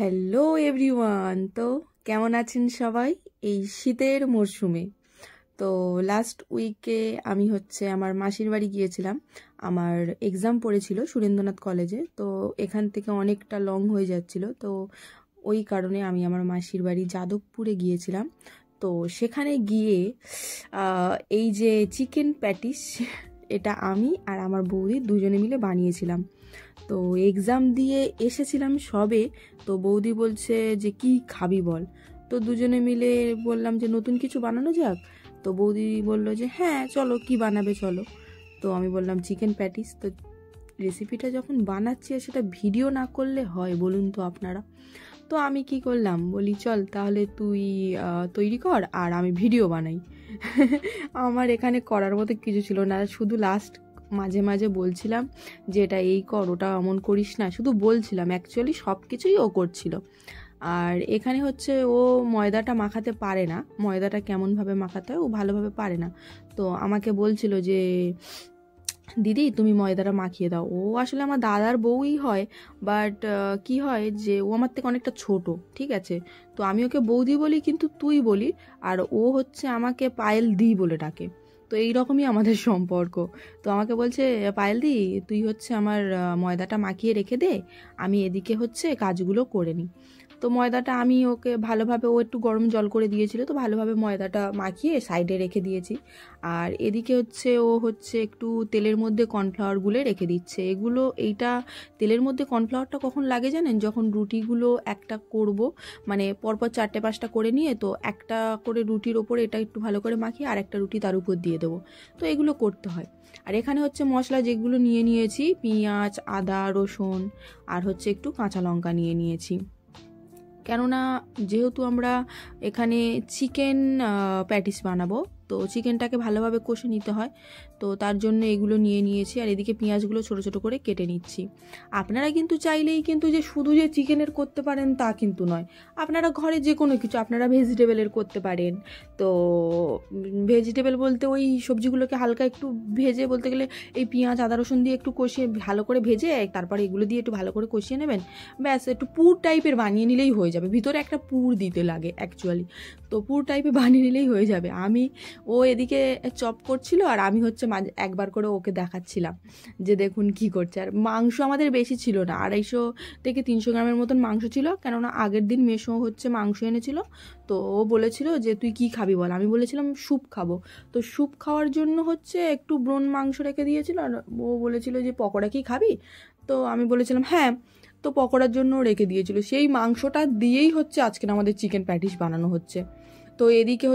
Hello everyone, তো কেমন আছেন সবাই এই শীতের মরশুমে? তো লাস্ট উইকে আমি আমার মাসির বাড়ি গিয়েছিলাম। আমার এক্সাম পড়েছিল সুরেন্দ্রনাথ কলেজে, তো এখান থেকে অনেকটা লং হয়ে যাচ্ছিল, তো ওই কারণে আমি আমার মাসির বাড়ি যাদবপুরে গিয়েছিলাম। তো সেখানে গিয়ে এই যে চিকেন প্যাটিস, এটা আমি আর আমার বৌদি দুজনে মিলে বানিয়েছিলাম। তো এক্সাম দিয়ে এসেছিলাম সবে, তো বৌদি বলছে যে কি খাবি বল। তো দুজনে মিলে বললাম যে নতুন কিছু বানানো যাক। তো বৌদি বললো যে হ্যাঁ চলো, কি বানাবে চলো। তো আমি বললাম চিকেন প্যাটিস। তো রেসিপিটা যখন বানাচ্ছি আর সেটা ভিডিও না করলে হয় বলুন তো আপনারা? তো আমি কি করলাম, বলি চল তাহলে তুই তৈরি কর আর আমি ভিডিও বানাই। আমার এখানে করার মতো কিছু ছিল না, শুধু লাস্ট মাঝে মাঝে বলছিলাম যে এটা এই কর, ওটা অমন করিস না, শুধু বলছিলাম। অ্যাকচুয়ালি সব কিছুই ও করছিল। আর এখানে ও ময়দাটা মাখাতে পারে না, ময়দাটা কেমনভাবে মাখাতে হয় ও ভালোভাবে পারে না। তো আমাকে বলছিল যে দিদি তুমি ময়দাটা মাখিয়ে দাও। ও আসলে আমার দাদার বউই হয়, বাট কি হয় যে ও আমার থেকে অনেকটা ছোট, ঠিক আছে? তো আমি ওকে বৌদি বলি, কিন্তু তুই বলি। আর ও আমাকে পায়েল দি বলে ডাকে। তো এইরকমই আমাদের সম্পর্ক। তো আমাকে বলছে পায়েল দি তুই আমার ময়দাটা মাখিয়ে রেখে দে, আমি এদিকে কাজগুলো করে নিই। তো ময়দাটা আমি ওকে ভালোভাবে, ও একটু গরম জল করে দিয়েছিল, তো ভালোভাবে ময়দাটা মাখিয়ে সাইডে রেখে দিয়েছি। আর এদিকে ও একটু তেলের মধ্যে কর্নফ্লাওয়ার গুলে রেখে দিচ্ছে। এইটা তেলের মধ্যে কর্নফ্লাওয়ারটা কখন লাগে জানেন? যখন রুটিগুলো একটা করব, মানে পরপর 4-5টা করে নিয়ে, তো একটা করে রুটির ওপরে এটা একটু ভালো করে মাখিয়ে আর একটা রুটি তার উপর দিয়ে দেবো। তো এগুলো করতে হয়। আর এখানে মশলা যেগুলো নিয়ে নিয়েছি, পেঁয়াজ, আদা, রসুন, আর একটু কাঁচা লঙ্কা নিয়ে নিয়েছি। কেননা যেহেতু আমরা এখানে চিকেন প্যাটিস বানাবো, তো চিকেনটাকে ভালোভাবে কষে নিতে হয়, তো তার জন্য এগুলো নিয়ে নিয়েছি। আর এদিকে পেঁয়াজগুলো ছোট ছোট করে কেটে নিচ্ছি। আপনারা কিন্তু চাইলেই কিন্তু যে শুধু যে চিকেনের করতে পারেন তা কিন্তু নয়, আপনারা ঘরে যে কোনো কিছু, আপনারা ভেজিটেবলের করতে পারেন। তো ভেজিটেবল বলতে ওই সবজিগুলোকে হালকা একটু ভেজে, বলতে গেলে এই পেঁয়াজ, আদা, রসুন দিয়ে একটু কষিয়ে ভালো করে ভেজে, তারপরে এগুলো দিয়ে একটু ভালো করে কষিয়ে নেবেন। ব্যাস, একটু পুর টাইপের বানিয়ে নিলেই হয়ে যাবে। ভিতরে একটা পুর দিতে লাগে অ্যাকচুয়ালি, তো পুর টাইপের বানিয়ে নিলেই হয়ে যাবে। ও এদিকে চপ করছিল আর আমি একবার করে ওকে দেখাচ্ছিলাম যে দেখুন কি করছে। আর মাংস আমাদের বেশি ছিল না, 250 থেকে 300 গ্রামের মতন মাংস ছিল, কেননা আগের দিন মেসো মাংস এনেছিল। তো ও বলেছিল যে তুই কি খাবি বল। আমি বলেছিলাম স্যুপ খাবো। তো স্যুপ খাওয়ার জন্য একটু ব্রন মাংস রেখে দিয়েছিল, আর ও বলেছিল যে পকোড়া কি খাবি। তো আমি বলেছিলাম হ্যাঁ। তো পকোড়ার জন্য রেখে দিয়েছিল, সেই মাংসটা দিয়েই আজকের আমাদের চিকেন প্যাটিস বানানো হচ্ছে। তো এদিকে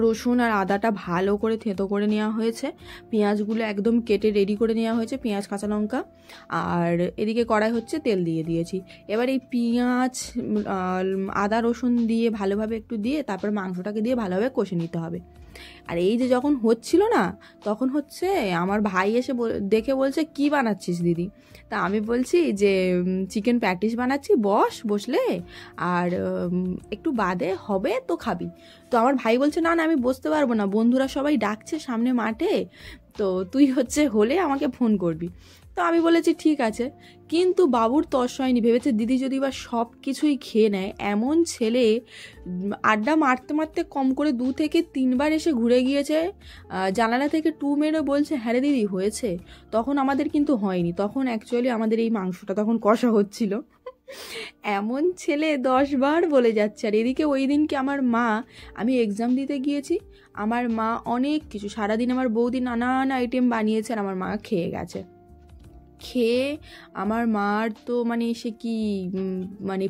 রসুন আর আদাটা ভালো করে থেঁতো করে নেওয়া হয়েছে, পেঁয়াজগুলো একদম কেটে রেডি করে নেওয়া হয়েছে, পেঁয়াজ, কাঁচা লঙ্কা। আর এদিকে কড়াই তেল দিয়ে দিয়েছি। এবার এই পেঁয়াজ, আদা, রসুন দিয়ে ভালোভাবে একটু দিয়ে তারপর মাংসটাকে দিয়ে ভালোভাবে কষে নিতে হবে। আর এই যে যখন হচ্ছিল না, তখন আমার ভাই এসে দেখে বলছে কি বানাচ্ছিস দিদি। তা আমি বলছি যে চিকেন প্যাটিস বানাচ্ছি, বসলে আর একটু বাদে হবে তো খাবি। তো আমার ভাই বলছে না না আমি বসতে পারবো না, বন্ধুরা সবাই ডাকছে সামনে মাঠে, তো তুই হলে আমাকে ফোন করবি। তো আমি বলেছি ঠিক আছে। কিন্তু বাবুর তস হয়নি, ভেবেছে দিদি যদি বা সব কিছুই খেয়ে নেয়। এমন ছেলে, আড্ডা মারতে মারতে কম করে 2 থেকে 3 বার এসে ঘুরে গিয়েছে, জানালা থেকে টু মেরে বলছে হ্যাঁ রে দিদি হয়েছে। তখন আমাদের কিন্তু হয়নি, তখন অ্যাকচুয়ালি আমাদের এই মাংসটা তখন কষা হচ্ছিল। এমন ছেলে 10 বার বলে যাচ্ছে। আর এদিকে ওই দিনকে আমার মা, আমি এক্সাম দিতে গিয়েছি, আমার মা অনেক কিছু, সারাদিন আমার বৌদি নানান আইটেম বানিয়েছে আর আমার মা খেয়ে গেছে। খেয়ে আমার মার তো সে কি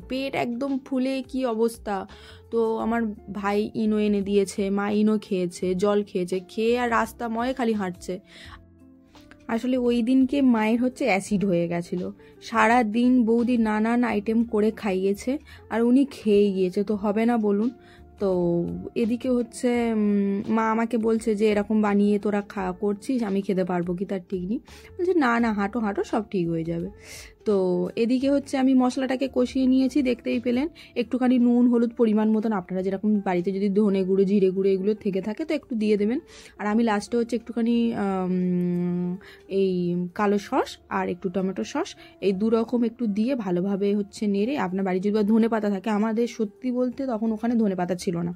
পেট একদম ফুলে কি অবস্থা। তো আমার ভাই ইনো এনে দিয়েছে, মা ইনো খেয়েছে, জল খেয়েছে, খেয়ে আর রাস্তাময় খালি হাঁটছে। আসলে ওই দিনকে মায়ের অ্যাসিড হয়ে গেছিল, সারা দিন বৌদি নানান আইটেম করে খাইয়েছে আর উনি খেয়ে গিয়েছে, তো হবে না বলুন? তো এদিকে মা আমাকে বলছে যে এরকম বানিয়ে তোরা করছিস, আমি খেতে পারবো কি তার ঠিক নেই। বলছে না না হাঁটো হাঁটো সব ঠিক হয়ে যাবে। তো এদিকে হচ্ছে আমি মশলাটাকে কষিয়ে নিয়েছি, দেখতেই পেলেন। একটুখানি নুন হলুদ পরিমাণ মতন, আপনারা যেরকম বাড়িতে যদি ধনে গুঁড়ো জিরে গুঁড়ো এগুলো থেকে থাকে তো একটু দিয়ে দেবেন। আর আমি লাস্টে হচ্ছে একটুখানি এই কালো সস আর একটু টমেটো সস এই দুরকম একটু দিয়ে ভালোভাবে হচ্ছে নেড়ে, আপনার বাড়ি যদি ধনে পাতা থাকে, আমাদের সত্যি বলতে তখন ওখানে ধনে পাতা ছিল না,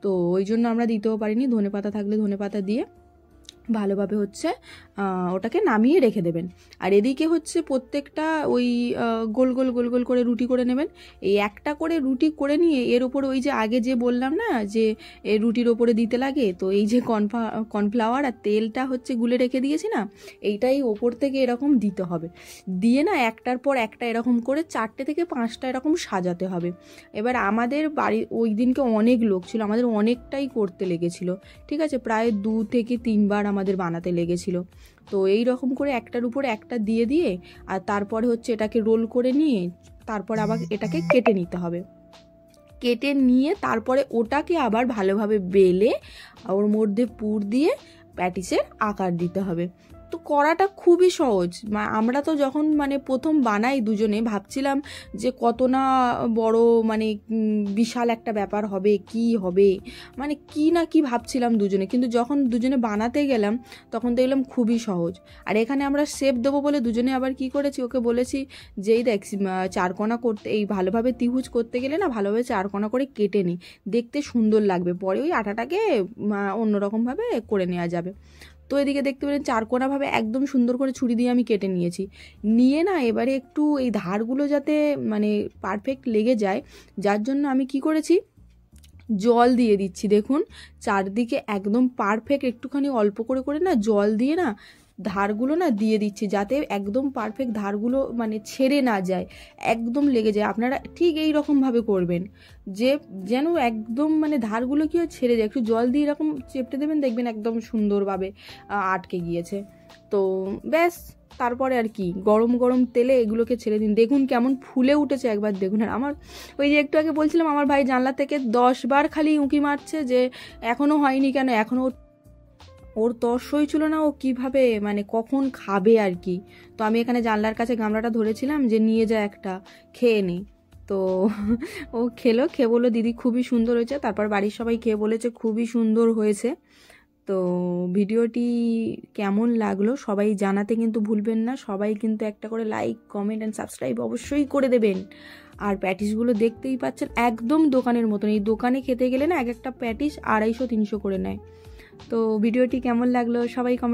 তো ওই জন্য আমরা দিতেও পারিনি। ধনে পাতা থাকলে ধনে পাতা দিয়ে ভালোভাবে হচ্ছে ওটাকে নামিয়ে রেখে দেবেন। আর এদিকে হচ্ছে প্রত্যেকটা ওই গোল গোল গোল গোল করে রুটি করে নেবেন। এই একটা করে রুটি করে নিয়ে এর ওপরে ওই যে আগে যে বললাম না যে এই রুটির ওপরে দিতে লাগে, তো এই যে কর্নফ্লাওয়ার আর তেলটা হচ্ছে গুলে রেখে দিয়েছি না, এইটাই ওপর থেকে এরকম দিতে হবে। দিয়ে না একটার পর একটা এরকম করে 4টে থেকে 5টা এরকম সাজাতে হবে। এবার আমাদের বাড়ি ওই দিনকে অনেক লোক ছিল, আমাদের অনেকটাই করতে লেগেছিল, ঠিক আছে, প্রায় 2 থেকে 3 বার আমাদের বানাতে লেগেছিল। তো এই রকম করে একটার উপরে একটা দিয়ে দিয়ে আর তারপরে হচ্ছে এটাকে রোল করে নিয়ে তারপর আবার এটাকে কেটে নিতে হবে। কেটে নিয়ে তারপরে ওটাকে আবার ভালোভাবে বেলে ওর মধ্যে পুর দিয়ে প্যাটিসের আকার দিতে হবে। তো করাটা খুবই সহজ। আমরা তো যখন মানে প্রথম বানাই দুজনে ভাবছিলাম যে কত না বড়, মানে বিশাল একটা ব্যাপার হবে, কি হবে, মানে কি না কি ভাবছিলাম দুজনে, কিন্তু যখন দুজনে বানাতে গেলাম তখন দেখলাম খুবই সহজ। আর এখানে আমরা শেপ দেবো বলে দুজনে আবার কি করেছি, ওকে বলেছি যেই দেখ 4 কোণা করতে, এই ভালোভাবে ত্রিভুজ করতে গেলে না ভালোভাবে 4 কোণা করে কেটে নিই, দেখতে সুন্দর লাগবে, পরে ওই আটাটাকে অন্যরকমভাবে করে নেওয়া যাবে। তো এদিকে দেখতে পেলেন 4 কোণাভাবে একদম সুন্দর করে ছুরি দিয়ে আমি কেটে নিয়েছি। নিয়ে না এবারে একটু এই ধারগুলো যাতে মানে পারফেক্ট লেগে যায়, যার জন্য আমি কি করেছি, জল দিয়ে দিচ্ছি। দেখুন চারদিকে একদম পারফেক্ট একটুখানি অল্প করে করে না জল দিয়ে না ধারগুলো না দিয়ে দিচ্ছি, যাতে একদম পারফেক্ট ধারগুলো মানে ছেড়ে না যায়, একদম লেগে যায়। আপনারা ঠিক এই রকমভাবে করবেন যে যেন একদম মানে ধারগুলো কি হয় ছেড়ে যায়। একটু জল দিয়ে এরকম চেপটে দেবেন, দেখবেন একদম সুন্দরভাবে আটকে গিয়েছে। তো ব্যাস, তারপরে আর কি গরম গরম তেলে এগুলোকে ছেড়ে দিন, দেখুন কেমন ফুলে উঠেছে, একবার দেখুন। আর আমার ওই যে একটু আগে বলছিলাম আমার ভাই জানলা থেকে 10 বার খালি উঁকি মারছে যে এখনও হয়নি কেন, এখনও ওর তর সইছিল না, ও কিভাবে মানে কখন খাবে আর কি। তো আমি এখানে জানলার কাছে গামলাটা ধরেছিলাম যে নিয়ে যা একটা খেয়ে নি। তো ও খেলো, খেয়ে বললো দিদি খুবই সুন্দর হয়েছে। তারপর বাড়ির সবাই খেয়ে বলেছে খুবই সুন্দর হয়েছে। তো ভিডিওটি কেমন লাগলো সবাই জানাতে কিন্তু ভুলবেন না, সবাই কিন্তু একটা করে লাইক কমেন্ট অ্যান্ড সাবস্ক্রাইব অবশ্যই করে দেবেন। আর প্যাটিসগুলো দেখতেই পাচ্ছেন একদম দোকানের মতন, এই দোকানে খেতে গেলে না এক একটা প্যাটিস 250-300 করে নেয়। তো ভিডিওটি কেমন লাগলো সবাই কমেন্ট